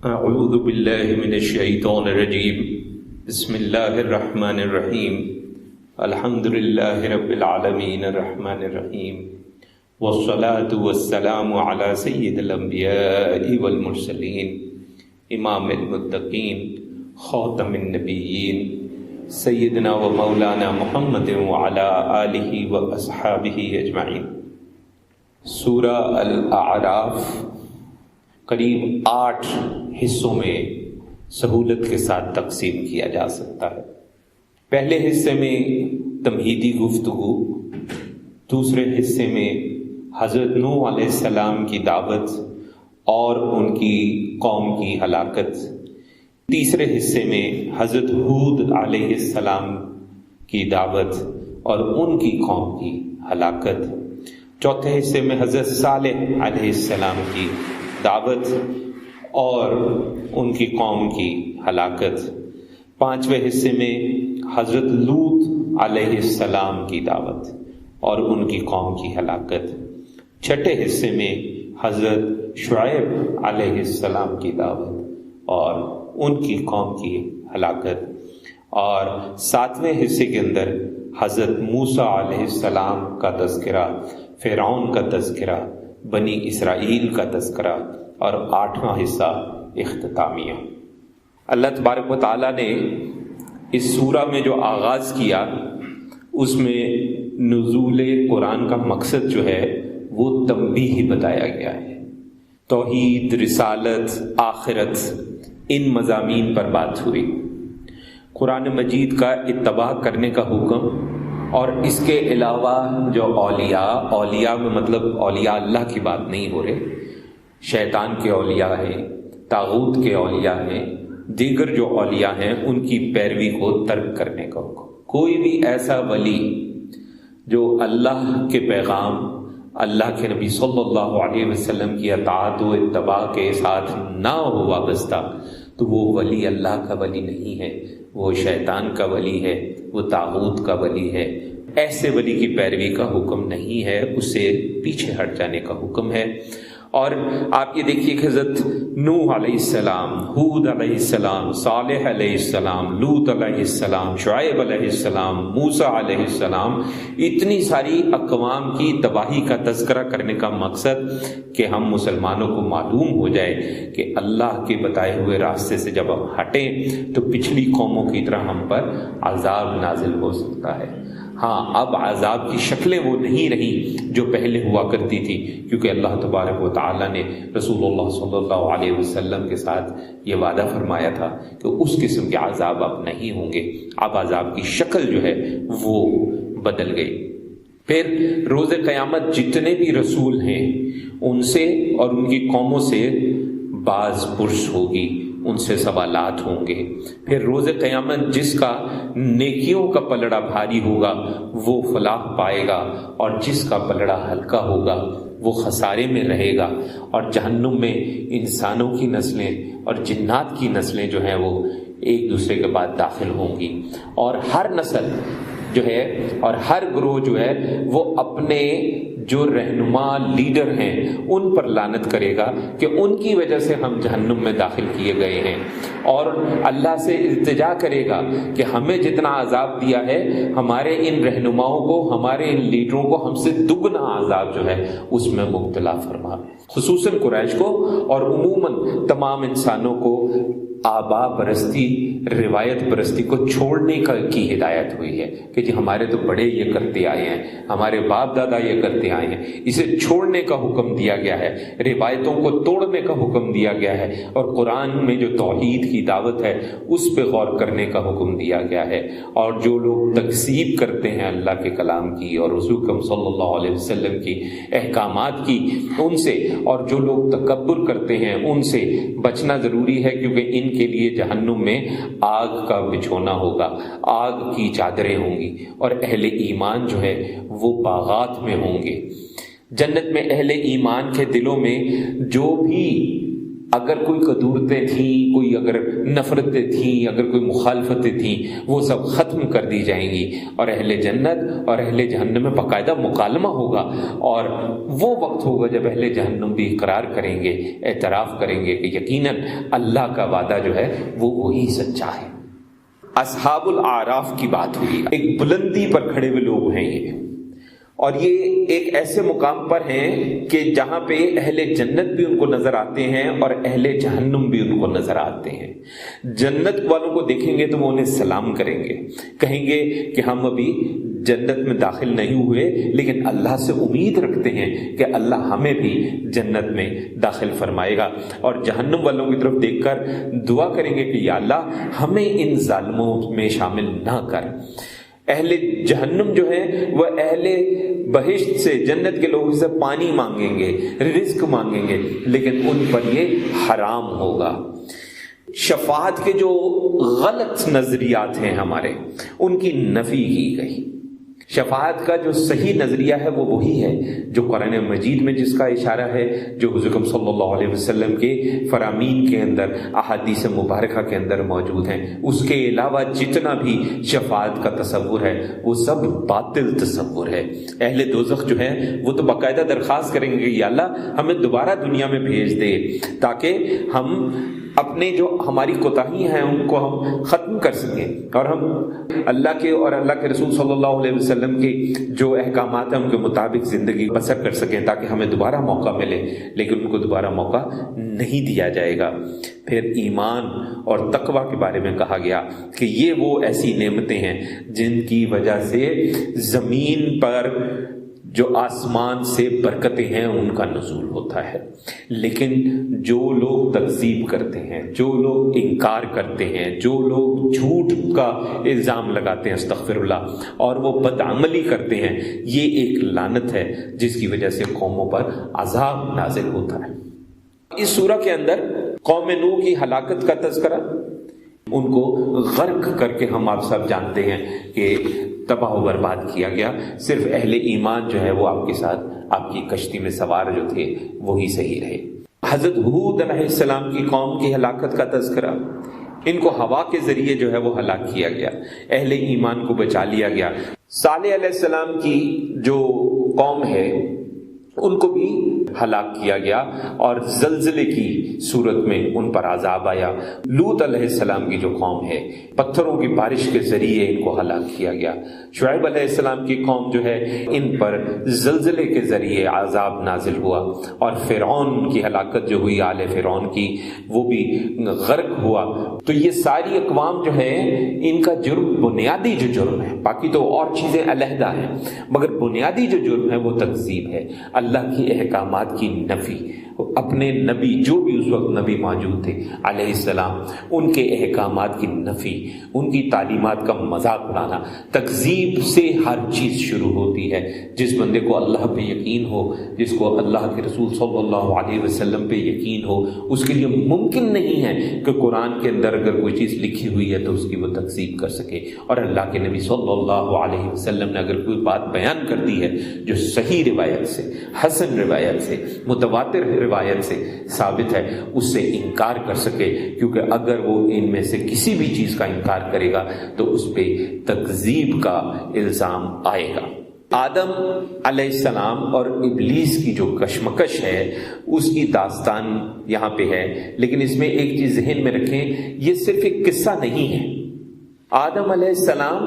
اعوذ باللہ من الشیطان الرجیم بسم اللہ الرحمن الرحیم الحمد للہ رب العالمین الرحمن الرحیم والصلاة والسلام علی سید الانبیاء والمرسلین امام المتقین خاتم النبیین سیدنا و مولانا محمد وعلی آلہ و اصحابہ اجمعین۔ سورہ الاعراف قریب 8 حصوں میں سہولت کے ساتھ تقسیم کیا جا سکتا ہے۔ پہلے حصے میں تمہیدی گفتگو، دوسرے حصے میں حضرت نوح علیہ السلام کی دعوت اور ان کی قوم کی ہلاکت، تیسرے حصے میں حضرت ہود علیہ السلام کی دعوت اور ان کی قوم کی ہلاکت، چوتھے حصے میں حضرت صالح علیہ السلام کی دعوت اور ان کی قوم کی ہلاکت، پانچویں حصے میں حضرت لوط علیہ السلام کی دعوت اور ان کی قوم کی ہلاکت، چھٹے حصے میں حضرت شعیب علیہ السلام کی دعوت اور ان کی قوم کی ہلاکت، اور ساتویں حصے کے اندر حضرت موسیٰ علیہ السلام کا تذکرہ، فرعون کا تذکرہ، بنی اسرائیل کا تذکرہ، اور 8واں حصہ اختتامیہ۔ اللہ تبارک و تعالیٰ نے اس سورہ میں جو آغاز کیا اس میں نزول قرآن کا مقصد جو ہے وہ تنبیہ بتایا گیا ہے۔ توحید، رسالت، آخرت، ان مضامین پر بات ہوئی۔ قرآن مجید کا اتباع کرنے کا حکم، اور اس کے علاوہ جو اولیاء میں مطلب اولیاء اللہ کی بات نہیں ہو رہے، شیطان کے اولیاء ہیں، طاغوت کے اولیاء ہیں، دیگر جو اولیاء ہیں ان کی پیروی کو ترک کرنے کا حکم۔ کوئی بھی ایسا ولی جو اللہ کے پیغام، اللہ کے نبی صلی اللہ علیہ وسلم کی اطاعت و اتباع کے ساتھ نہ ہو وابستہ، تو وہ ولی اللہ کا ولی نہیں ہے، وہ شیطان کا ولی ہے، وہ طاغوت کا ولی ہے۔ ایسے ولی کی پیروی کا حکم نہیں ہے، اس سے پیچھے ہٹ جانے کا حکم ہے۔ اور آپ یہ دیکھیے کہ حضرت نوح علیہ السلام، ہود علیہ السلام، صالح علیہ السلام، لوط علیہ السلام، شعیب علیہ السلام، موسیٰ علیہ السلام، اتنی ساری اقوام کی تباہی کا تذکرہ کرنے کا مقصد کہ ہم مسلمانوں کو معلوم ہو جائے کہ اللہ کے بتائے ہوئے راستے سے جب ہم ہٹیں تو پچھلی قوموں کی طرح ہم پر عذاب نازل ہو سکتا ہے۔ ہاں، اب عذاب کی شکلیں وہ نہیں رہی جو پہلے ہوا کرتی تھی، کیونکہ اللہ تبارک و تعالیٰ نے رسول اللہ صلی اللہ علیہ وسلم کے ساتھ یہ وعدہ فرمایا تھا کہ اس قسم کے عذاب اب نہیں ہوں گے۔ اب عذاب کی شکل جو ہے وہ بدل گئی۔ پھر روز قیامت جتنے بھی رسول ہیں ان سے اور ان کی قوموں سے باز پرس ہوگی، ان سے سوالات ہوں گے۔ پھر روز قیامت جس کا نیکیوں کا پلڑا بھاری ہوگا وہ فلاح پائے گا، اور جس کا پلڑا ہلکا ہوگا وہ خسارے میں رہے گا، اور جہنم میں انسانوں کی نسلیں اور جنات کی نسلیں جو ہیں وہ ایک دوسرے کے بعد داخل ہوں گی، اور ہر نسل جو ہے اور ہر گروہ جو ہے وہ اپنے جو رہنما لیڈر ہیں ان پر لعنت کرے گا کہ ان کی وجہ سے ہم جہنم میں داخل کیے گئے ہیں، اور اللہ سے التجا کرے گا کہ ہمیں جتنا عذاب دیا ہے ہمارے ان رہنماؤں کو، ہمارے ان لیڈروں کو ہم سے دگنا عذاب جو ہے اس میں مبتلا فرما۔ خصوصاً قریش کو اور عموماً تمام انسانوں کو آبا پرستی، روایت پرستی کو چھوڑنے کی ہدایت ہوئی ہے کہ جی ہمارے تو بڑے یہ کرتے آئے ہیں، ہمارے باپ دادا یہ کرتے آئے ہیں، اسے چھوڑنے کا حکم دیا گیا ہے، روایتوں کو توڑنے کا حکم دیا گیا ہے، اور قرآن میں جو توحید کی دعوت ہے اس پہ غور کرنے کا حکم دیا گیا ہے۔ اور جو لوگ تکذیب کرتے ہیں اللہ کے کلام کی اور رسول اکرم صلی اللہ علیہ وسلم کی احکامات کی، ان سے، اور جو لوگ تکبر کرتے ہیں ان سے بچنا ضروری ہے، کیونکہ ان کے لیے جہنم میں آگ کا بچھونا ہوگا، آگ کی چادریں ہوں گی، اور اہل ایمان جو ہے وہ باغات میں ہوں گے۔ جنت میں اہل ایمان کے دلوں میں جو بھی اگر کوئی قدورتیں تھیں، کوئی اگر نفرتیں تھیں، اگر کوئی مخالفتیں تھیں، وہ سب ختم کر دی جائیں گی، اور اہل جنت اور اہل جہنم میں باقاعدہ مکالمہ ہوگا، اور وہ وقت ہوگا جب اہل جہنم بھی اقرار کریں گے، اعتراف کریں گے کہ یقیناً اللہ کا وعدہ جو ہے وہ وہی سچا ہے۔ اصحاب الاعراف کی بات ہوئی، ایک بلندی پر کھڑے ہوئے لوگ ہیں یہ، اور یہ ایک ایسے مقام پر ہیں کہ جہاں پہ اہل جنت بھی ان کو نظر آتے ہیں اور اہل جہنم بھی ان کو نظر آتے ہیں۔ جنت والوں کو دیکھیں گے تو وہ انہیں سلام کریں گے، کہیں گے کہ ہم ابھی جنت میں داخل نہیں ہوئے لیکن اللہ سے امید رکھتے ہیں کہ اللہ ہمیں بھی جنت میں داخل فرمائے گا، اور جہنم والوں کی طرف دیکھ کر دعا کریں گے کہ یا اللہ ہمیں ان ظالموں میں شامل نہ کر۔ اہل جہنم جو ہے وہ اہل بہشت سے، جنت کے لوگوں سے پانی مانگیں گے، رزق مانگیں گے، لیکن ان پر یہ حرام ہوگا۔ شفاعت کے جو غلط نظریات ہیں ہمارے، ان کی نفی کی گئی۔ شفاعت کا جو صحیح نظریہ ہے وہ وہی ہے جو قرآن مجید میں جس کا اشارہ ہے، جو حضور اکرم صلی اللہ علیہ وسلم کے فرامین کے اندر، احادیث مبارکہ کے اندر موجود ہیں۔ اس کے علاوہ جتنا بھی شفاعت کا تصور ہے وہ سب باطل تصور ہے۔ اہل دوزخ جو ہے وہ تو باقاعدہ درخواست کریں گے کہ یا اللہ ہمیں دوبارہ دنیا میں بھیج دے تاکہ ہم اپنے جو ہماری کوتاہی ہیں ان کو ہم ختم کر سکیں، اور ہم اللہ کے اور اللہ کے رسول صلی اللہ علیہ وسلم کے جو احکامات ہیں ان کے مطابق زندگی بسر کر سکیں تاکہ ہمیں دوبارہ موقع ملے، لیکن ان کو دوبارہ موقع نہیں دیا جائے گا۔ پھر ایمان اور تقوی کے بارے میں کہا گیا کہ یہ وہ ایسی نعمتیں ہیں جن کی وجہ سے زمین پر جو آسمان سے برکتیں ہیں ان کا نزول ہوتا ہے، لیکن جو لوگ تکذیب کرتے ہیں، جو لوگ انکار کرتے ہیں، جو لوگ جھوٹ کا الزام لگاتے ہیں استغفر اللہ، اور وہ بدعملی کرتے ہیں، یہ ایک لعنت ہے جس کی وجہ سے قوموں پر عذاب نازل ہوتا ہے۔ اس سورہ کے اندر قوم نوح کی ہلاکت کا تذکرہ، ان کو غرق کر کے ہم آپ سب جانتے ہیں کہ تباہ و برباد کیا گیا، صرف اہل ایمان جو ہے وہ آپ کے ساتھ آپ کی کشتی میں سوار جو تھے وہی صحیح رہے۔ حضرت ہود علیہ السلام کی قوم کی ہلاکت کا تذکرہ، ان کو ہوا کے ذریعے جو ہے وہ ہلاک کیا گیا، اہل ایمان کو بچا لیا گیا۔ صالح علیہ السلام کی جو قوم ہے ان کو بھی ہلاک کیا گیا اور زلزلے کی صورت میں ان پر عذاب آیا۔ لوط علیہ السلام کی جو قوم ہے پتھروں کی بارش کے ذریعے ان کو ہلاک کیا گیا۔ شعیب علیہ السلام کی قوم جو ہے ان پر زلزلے کے ذریعے عذاب نازل ہوا، اور فرعون کی ہلاکت جو ہوئی، آل فرعون کی، وہ بھی غرق ہوا۔ تو یہ ساری اقوام جو ہے ان کا جرم، بنیادی جو جرم ہے، باقی تو اور چیزیں علیحدہ ہیں، مگر بنیادی جو جرم ہے وہ تکذیب ہے، اللہ کی احکامات کی نفی، اپنے نبی جو بھی اس وقت نبی موجود تھے علیہ السلام ان کے احکامات کی نفی، ان کی تعلیمات کا مذاق اڑانا۔ تکذیب سے ہر چیز شروع ہوتی ہے۔ جس بندے کو اللہ پہ یقین ہو، جس کو اللہ کے رسول صلی اللہ علیہ وسلم پہ یقین ہو، اس کے لیے ممکن نہیں ہے کہ قرآن کے اندر اگر کوئی چیز لکھی ہوئی ہے تو اس کی وہ تکذیب کر سکے، اور اللہ کے نبی صلی اللہ علیہ وسلم نے اگر کوئی بات بیان کر دی ہے جو صحیح روایت سے، حسن روایت سے، متواتر روایت سے ثابت ہے، اس سے انکار کر سکے، کیونکہ اگر وہ ان میں سے کسی بھی چیز کا انکار کرے گا تو اس پہ تکذیب کا الزام آئے گا۔ آدم علیہ السلام اور ابلیس کی جو کشمکش ہے اس کی داستان یہاں پہ ہے، لیکن اس میں ایک چیز ذہن میں رکھیں، یہ صرف ایک قصہ نہیں ہے۔ آدم علیہ السلام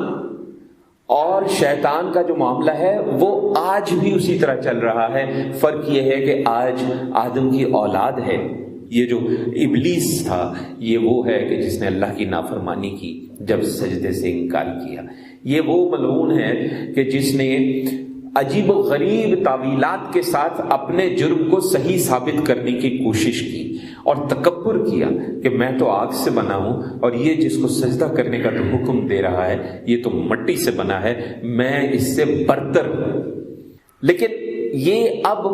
اور شیطان کا جو معاملہ ہے وہ آج بھی اسی طرح چل رہا ہے، فرق یہ ہے کہ آج آدم کی اولاد ہے۔ یہ جو ابلیس تھا یہ وہ ہے کہ جس نے اللہ کی نافرمانی کی، جب سجدے سے انکار کیا۔ یہ وہ ملعون ہے کہ جس نے عجیب و غریب تعویلات کے ساتھ اپنے جرم کو صحیح ثابت کرنے کی کوشش کی اور تکبر کیا کہ میں تو آگ سے بنا ہوں اور یہ جس کو سجدہ کرنے کا تو حکم دے رہا ہے یہ تو مٹی سے بنا ہے، میں اس سے برتر ہوں۔ لیکن یہ اب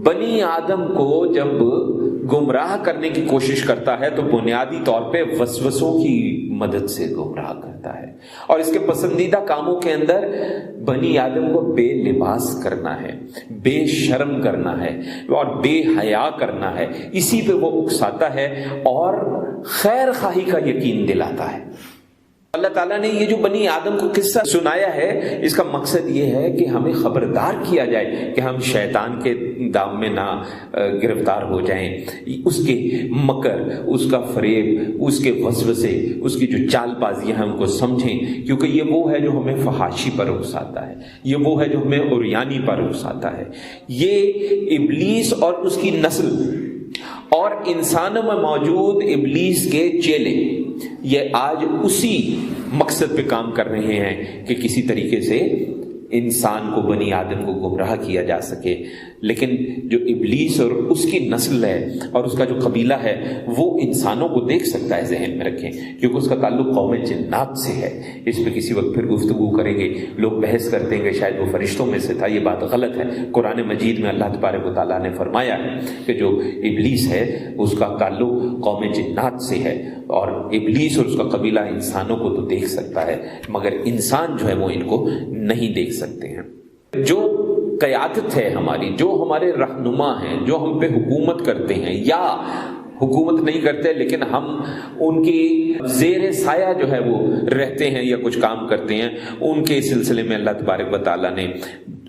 بنی آدم کو جب گمراہ کرنے کی کوشش کرتا ہے تو بنیادی طور پہ وسوسوں کی مدد سے گمراہ کرتا ہے، اور اس کے پسندیدہ کاموں کے اندر بنی آدم کو بے لباس کرنا ہے، بے شرم کرنا ہے اور بے حیا کرنا ہے، اسی پہ وہ اکساتا ہے اور خیر خواہی کا یقین دلاتا ہے۔ اللہ تعالیٰ نے یہ جو بنی آدم کو قصہ سنایا ہے، اس کا مقصد یہ ہے کہ ہمیں خبردار کیا جائے کہ ہم شیطان کے دام میں نہ گرفتار ہو جائیں، اس کے مکر، اس کا فریب، اس کے وسوسے، اس کی جو چال بازیاں ہیں ان کو سمجھیں، کیونکہ یہ وہ ہے جو ہمیں فحاشی پر اکساتا ہے، یہ وہ ہے جو ہمیں عریانی پر اکساتا ہے۔ یہ ابلیس اور اس کی نسل اور انسانوں میں موجود ابلیس کے چیلے، یہ آج اسی مقصد پہ کام کر رہے ہیں کہ کسی طریقے سے انسان کو، بنی آدم کو گمراہ کیا جا سکے۔ لیکن جو ابلیس اور اس کی نسل ہے اور اس کا جو قبیلہ ہے وہ انسانوں کو دیکھ سکتا ہے، ذہن میں رکھیں، کیونکہ اس کا تعلق قوم جنات سے ہے۔ اس پہ کسی وقت پھر گفتگو کریں گے، لوگ بحث کرتے ہیں کہ شاید وہ فرشتوں میں سے تھا، یہ بات غلط ہے۔ قرآن مجید میں اللہ تبارک و تعالیٰ نے فرمایا ہے کہ جو ابلیس ہے اس کا تعلق قوم جنات سے ہے، اور ابلیس اور اس کا قبیلہ انسانوں کو تو دیکھ سکتا ہے مگر انسان جو ہے وہ ان کو نہیں دیکھ سکتے ہیں۔ جو قیادت ہے ہماری، جو ہمارے رہنما ہیں، جو ہم پہ حکومت کرتے ہیں یا حکومت نہیں کرتے لیکن ہم ان کی زیر سایہ جو ہے وہ رہتے ہیں یا کچھ کام کرتے ہیں، ان کے سلسلے میں اللہ تبارک و تعالیٰ نے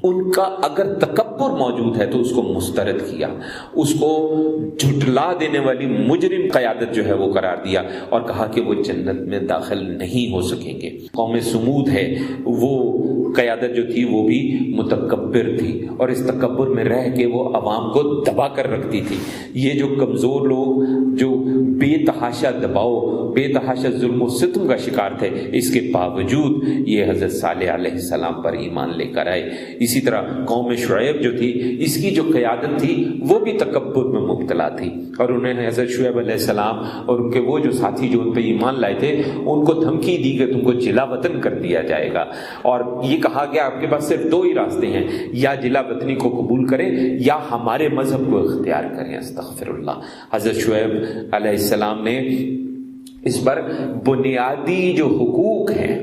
ان کا اگر تکبر موجود ہے تو اس کو مسترد کیا، اس کو جھٹلا دینے والی مجرم قیادت جو ہے وہ قرار دیا اور کہا کہ وہ جنت میں داخل نہیں ہو سکیں گے۔ قوم سمود ہے، وہ قیادت جو تھی وہ بھی متکبر تھی اور اس تکبر میں رہ کے وہ عوام کو دبا کر رکھتی تھی۔ یہ جو کمزور لوگ جو بے تحاشا دباؤ، بے تحاشا ظلم و ستم کا شکار تھے، اس کے باوجود یہ حضرت صالح علیہ السلام پر ایمان لے کر آئے۔ اسی طرح قوم شعیب جو تھی، اس کی جو قیادت تھی وہ بھی تکبر میں مبتلا تھی، اور انہیں حضرت شعیب علیہ السلام اور ان کے وہ جو ساتھی جو ان پہ ایمان لائے تھے ان کو دھمکی دی کہ تم کو جلا وطن کر دیا جائے گا، اور یہ کہا گیا آپ کے پاس صرف دو ہی راستے ہیں، یا جلا وطنی کو قبول کریں یا ہمارے مذہب کو اختیار کریں۔ استغفر اللہ۔ حضرت شعیب علیہ السلام نے اس پر بنیادی جو حقوق ہیں،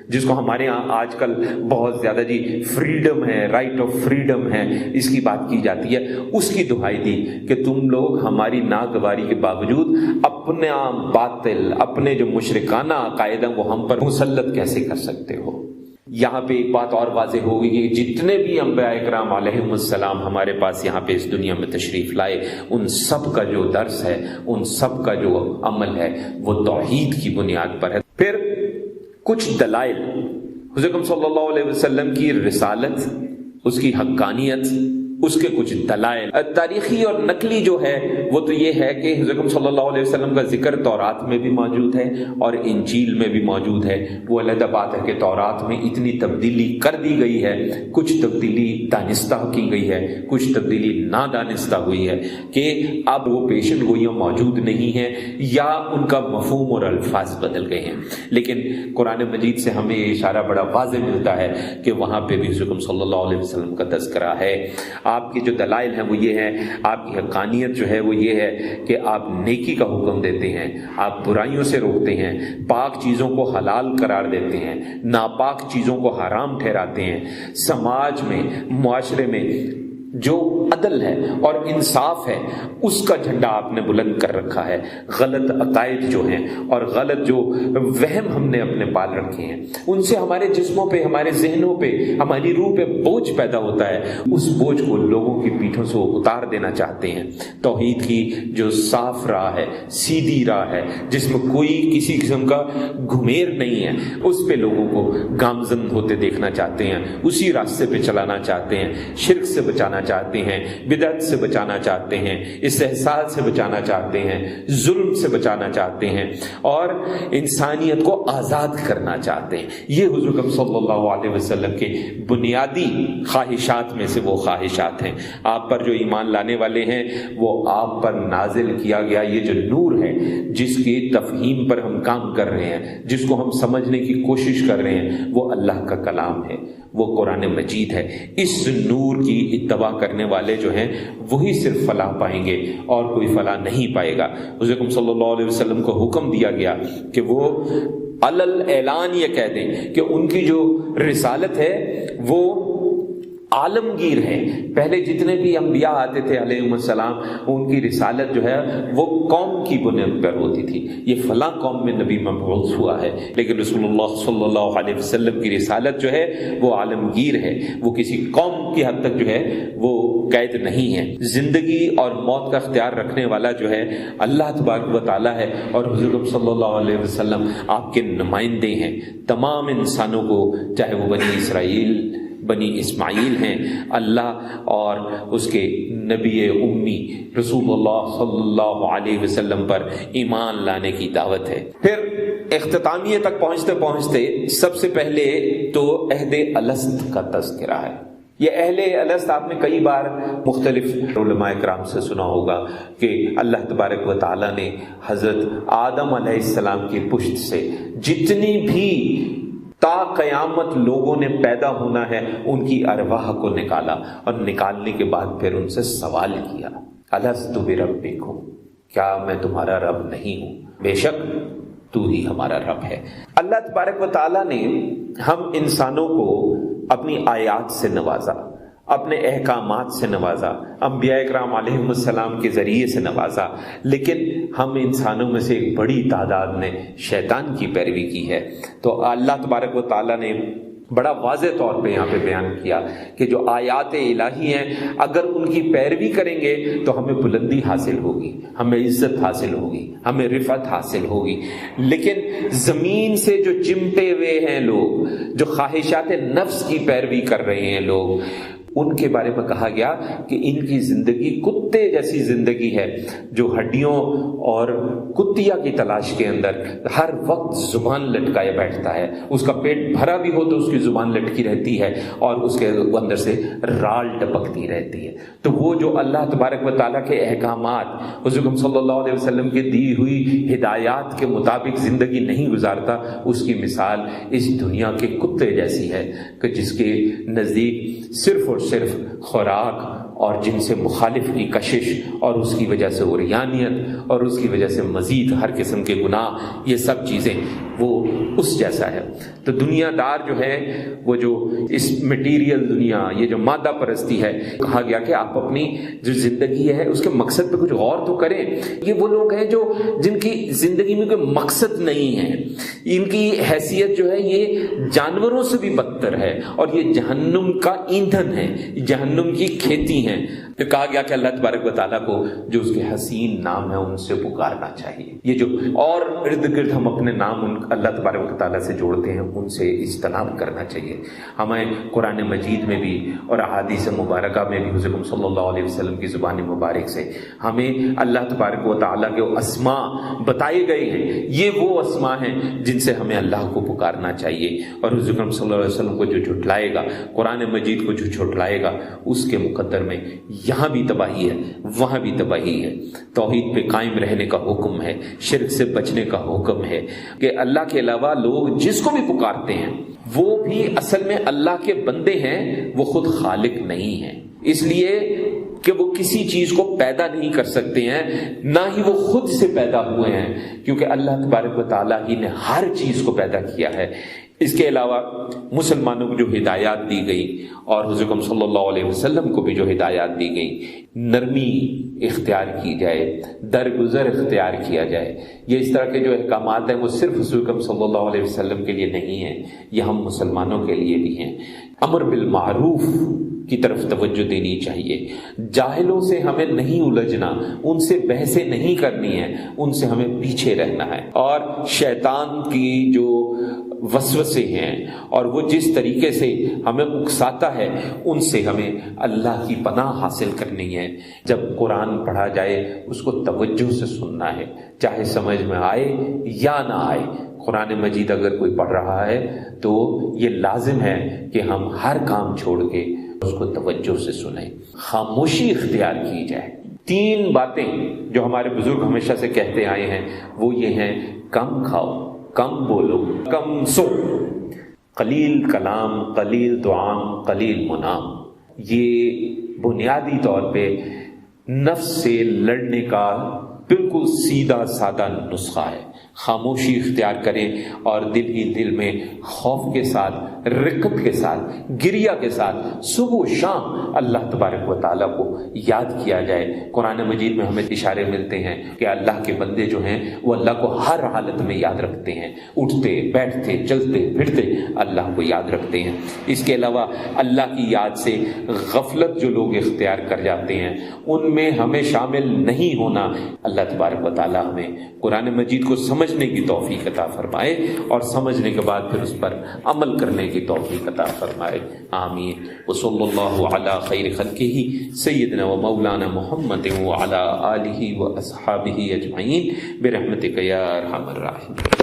جس کو ہمارے ہاں آج کل بہت زیادہ فریڈم ہے، رائٹ آف فریڈم ہے، اس کی بات کی جاتی ہے، اس کی دہائی دی کہ تم لوگ ہماری ناگواری کے باوجود اپنا باطل، اپنے جو مشرکانہ عقائد ہیں وہ ہم پر مسلط کیسے کر سکتے ہو۔ یہاں پہ ایک بات اور واضح ہوگی کہ جتنے بھی انبیاء کرام علیہم السلام ہمارے پاس یہاں پہ اس دنیا میں تشریف لائے، ان سب کا جو درس ہے، ان سب کا جو عمل ہے وہ توحید کی بنیاد پر ہے۔ پھر کچھ دلائل، حضرت صلی اللہ علیہ وسلم کی رسالت، اس کی حقانیت، اس کے کچھ دلائل تاریخی اور نقلی جو ہے وہ تو یہ ہے کہ حضرت صلی اللہ علیہ وسلم کا ذکر تورات میں بھی موجود ہے اور انجیل میں بھی موجود ہے۔ وہ علیحدہ بات ہے کہ تورات میں اتنی تبدیلی کر دی گئی ہے، کچھ تبدیلی دانستہ کی گئی ہے، کچھ تبدیلی نادانستہ ہوئی ہے کہ اب وہ پیشن گوئیاں موجود نہیں ہیں یا ان کا مفہوم اور الفاظ بدل گئے ہیں۔ لیکن قرآن مجید سے ہمیں یہ اشارہ بڑا واضح ملتا ہے کہ وہاں پہ بھی حضرت صلی اللہ علیہ وسلم کا تذکرہ ہے۔ آپ کے جو دلائل ہیں وہ یہ ہیں، آپ کی حقانیت جو ہے وہ یہ ہے کہ آپ نیکی کا حکم دیتے ہیں، آپ برائیوں سے روکتے ہیں، پاک چیزوں کو حلال قرار دیتے ہیں، ناپاک چیزوں کو حرام ٹھہراتے ہیں، سماج میں، معاشرے میں جو عدل ہے اور انصاف ہے اس کا جھنڈا آپ نے بلند کر رکھا ہے۔ غلط عقائد جو ہیں اور غلط جو وہم ہم نے اپنے پال رکھے ہیں ان سے ہمارے جسموں پہ، ہمارے ذہنوں پہ، ہماری روح پہ بوجھ پیدا ہوتا ہے، اس بوجھ کو لوگوں کی پیٹھوں سے اتار دینا چاہتے ہیں۔ توحید کی جو صاف راہ ہے، سیدھی راہ ہے، جس میں کوئی کسی قسم کا گھمیر نہیں ہے، اس پہ لوگوں کو گامزن ہوتے دیکھنا چاہتے ہیں، اسی راستے پہ چلانا چاہتے ہیں، شرک سے بچانا چاہتے ہیں، بدعت سے بچانا چاہتے ہیں، استحصال سے بچانا چاہتے ہیں، ظلم سے بچانا چاہتے ہیں اور انسانیت کو آزاد کرنا چاہتے ہیں۔ یہ حضور صلی اللہ علیہ وسلم کے بنیادی خواہشات میں سے وہ خواہشات ہیں۔ آپ پر جو ایمان لانے والے ہیں وہ آپ پر نازل کیا گیا یہ جو نور ہے، جس کی تفہیم پر ہم کام کر رہے ہیں، جس کو ہم سمجھنے کی کوشش کر رہے ہیں، وہ اللہ کا کلام ہے، وہ قرآن مجید ہے۔ اس نور کی اتباع کرنے والے جو ہیں وہی صرف فلاح پائیں گے اور کوئی فلاح نہیں پائے گا۔ حضرت صلی اللہ علیہ وسلم کو حکم دیا گیا کہ وہ علل اعلان یہ کہہ دیں کہ ان کی جو رسالت ہے وہ عالمگیر ہے. پہلے جتنے بھی انبیاء آتے تھے علیہم السلام، ان کی رسالت جو ہے وہ قوم کی بنیاد پر ہوتی تھی، یہ فلاں قوم میں نبی مبعوث ہوا ہے. لیکن رسول اللہ صلی اللہ علیہ وسلم کی رسالت جو ہے وہ عالمگیر ہے، وہ کسی قوم کی حد تک جو ہے وہ قید نہیں ہے. زندگی اور موت کا اختیار رکھنے والا جو ہے اللہ تبارک و تعالیٰ ہے، اور حضور صلی اللہ علیہ وسلم آپ کے نمائندے ہیں تمام انسانوں کو، چاہے وہ بنی اسرائیل، بنی اسماعیل ہیں. اللہ اور اس کے نبی امی رسول اللہ صلی اللہ علیہ وسلم پر ایمان لانے کی دعوت ہے. پھر اختتامیہ تک پہنچتے پہنچتے سب سے پہلے تو عہد الست کا تذکرہ ہے. یہ اہل الست آپ نے کئی بار مختلف علماء کرام سے سنا ہوگا کہ اللہ تبارک و تعالیٰ نے حضرت آدم علیہ السلام کی پشت سے جتنی بھی تا قیامت لوگوں نے پیدا ہونا ہے ان کی ارواح کو نکالا، اور نکالنے کے بعد پھر ان سے سوال کیا، الست بربکم، کیا میں تمہارا رب نہیں ہوں؟ بے شک تو ہی ہمارا رب ہے. اللہ تبارک و تعالیٰ نے ہم انسانوں کو اپنی آیات سے نوازا، اپنے احکامات سے نوازا، انبیاء اکرام علیہم السلام کے ذریعے سے نوازا، لیکن ہم انسانوں میں سے ایک بڑی تعداد نے شیطان کی پیروی کی ہے. تو اللہ تبارک و تعالیٰ نے بڑا واضح طور پہ یہاں پہ بیان کیا کہ جو آیات الہی ہیں اگر ان کی پیروی کریں گے تو ہمیں بلندی حاصل ہوگی، ہمیں عزت حاصل ہوگی، ہمیں رفعت حاصل ہوگی. لیکن زمین سے جو چمٹے ہوئے ہیں لوگ، جو خواہشات نفس کی پیروی کر رہے ہیں لوگ، ان کے بارے میں کہا گیا کہ ان کی زندگی کتے جیسی زندگی ہے، جو ہڈیوں اور کتیا کی تلاش کے اندر ہر وقت زبان لٹکائے بیٹھتا ہے. اس کا پیٹ بھرا بھی ہو تو اس کی زبان لٹکی رہتی ہے اور اس کے اندر سے رال ٹپکتی رہتی ہے. تو وہ جو اللہ تبارک و تعالیٰ کے احکامات، حضور صلی اللہ علیہ وسلم کی دی ہوئی ہدایات کے مطابق زندگی نہیں گزارتا، اس کی مثال اس دنیا کے کتے جیسی ہے کہ جس کے نزدیک صرف اور صرف خوراک اور جن سے مخالف کی کشش اور اس کی وجہ سے عریانیت اور اس کی وجہ سے مزید ہر قسم کے گناہ، یہ سب چیزیں وہ اس جیسا ہے. تو دنیا دار جو ہے وہ جو اس مٹیریل دنیا، یہ جو مادہ پرستی ہے، کہا گیا کہ آپ اپنی جو زندگی ہے اس کے مقصد پہ کچھ غور تو کریں. یہ وہ لوگ ہیں جو جن کی زندگی میں کوئی مقصد نہیں ہے، ان کی حیثیت جو ہے یہ جانوروں سے بھی بدتر ہے، اور یہ جہنم کا ایندھن ہے، جہنم کی کھیتی ہے. پھر کہا گیا کہ اللہ تبارک و تعالیٰ کو جو اس کے حسین نام ہے ان سے پکارنا چاہیے. یہ جو اور ارد گرد ہم اپنے نام اللہ تبارک و تعالیٰ سے جوڑتے ہیں ان سے اجتناب کرنا چاہیے. ہمیں قرآن مجید میں بھی اور احادیث مبارکہ میں بھی حضور صلی اللہ علیہ وسلم کی زبان مبارک سے ہمیں اللہ تبارک و تعالیٰ کے اسماء بتائے گئے ہیں. یہ وہ اسماء ہیں جن سے ہمیں اللہ کو پکارنا چاہیے. اور حضور صلی اللہ علیہ وسلم کو جو جھٹلائے گا، قرآن مجید کو جو جھٹلائے گا، اس کے مقدر میں یہاں بھی تباہی ہے، وہاں بھی تباہی ہے. توحید پہ قائم رہنے کا حکم ہے، شرک سے بچنے کا حکم ہے کہ اللہ کے علاوہ لوگ جس کو بھی پکارتے ہیں وہ بھی اصل میں اللہ کے بندے ہیں، وہ خود خالق نہیں ہیں. اس لیے کہ وہ کسی چیز کو پیدا نہیں کر سکتے ہیں، نہ ہی وہ خود سے پیدا ہوئے ہیں، کیونکہ اللہ تبارک و تعالیٰ ہی نے ہر چیز کو پیدا کیا ہے. اس کے علاوہ مسلمانوں کو جو ہدایات دی گئی اور حضور صلی اللہ علیہ وسلم کو بھی جو ہدایات دی گئی، نرمی اختیار کی جائے، درگزر اختیار کیا جائے. یہ اس طرح کے جو احکامات ہیں وہ صرف حضور صلی اللہ علیہ وسلم کے لیے نہیں ہیں، یہ ہم مسلمانوں کے لیے بھی ہیں. امر بالمعروف کی طرف توجہ دینی چاہیے. جاہلوں سے ہمیں نہیں الجھنا، ان سے بحثیں نہیں کرنی ہے، ان سے ہمیں پیچھے رہنا ہے. اور شیطان کی جو وسوسے ہیں اور وہ جس طریقے سے ہمیں اکساتا ہے، ان سے ہمیں اللہ کی پناہ حاصل کرنی ہے. جب قرآن پڑھا جائے اس کو توجہ سے سننا ہے، چاہے سمجھ میں آئے یا نہ آئے. قرآن مجید اگر کوئی پڑھ رہا ہے تو یہ لازم ہے کہ ہم ہر کام چھوڑ کے اس کو توجہ سے سنیں، خاموشی اختیار کی جائے. 3 باتیں جو ہمارے بزرگ ہمیشہ سے کہتے آئے ہیں وہ یہ ہیں: کم کھاؤ، کم بولو، کم سو، قلیل کلام، قلیل طعام، قلیل منام. یہ بنیادی طور پہ نفس سے لڑنے کا بالکل سیدھا سادہ نسخہ ہے۔ خاموشی اختیار کریں اور دل ہی دل میں خوف کے ساتھ، رقت کے ساتھ، گریہ کے ساتھ صبح و شام اللہ تبارک و تعالیٰ کو یاد کیا جائے۔ قرآن مجید میں ہمیں اشارے ملتے ہیں کہ اللہ کے بندے جو ہیں وہ اللہ کو ہر حالت میں یاد رکھتے ہیں، اٹھتے بیٹھتے چلتے پھرتے اللہ کو یاد رکھتے ہیں۔ اس کے علاوہ اللہ کی یاد سے غفلت جو لوگ اختیار کر جاتے ہیں ان میں ہمیں شامل نہیں ہونا۔ اللہ تبارک و تعالیٰ ہمیں قرآن مجید کو سمجھنے کی توفیق عطا فرمائے اور سمجھنے کے بعد پھر اس پر عمل کرنے کی توفیق عطا فرمائے، آمین۔ وصلی اللہ علی خیر خلقہ سیدنا و مولانا محمد وعلی آلہ و اصحابہ اجمعین برحمتک یا ارحم الراحمین۔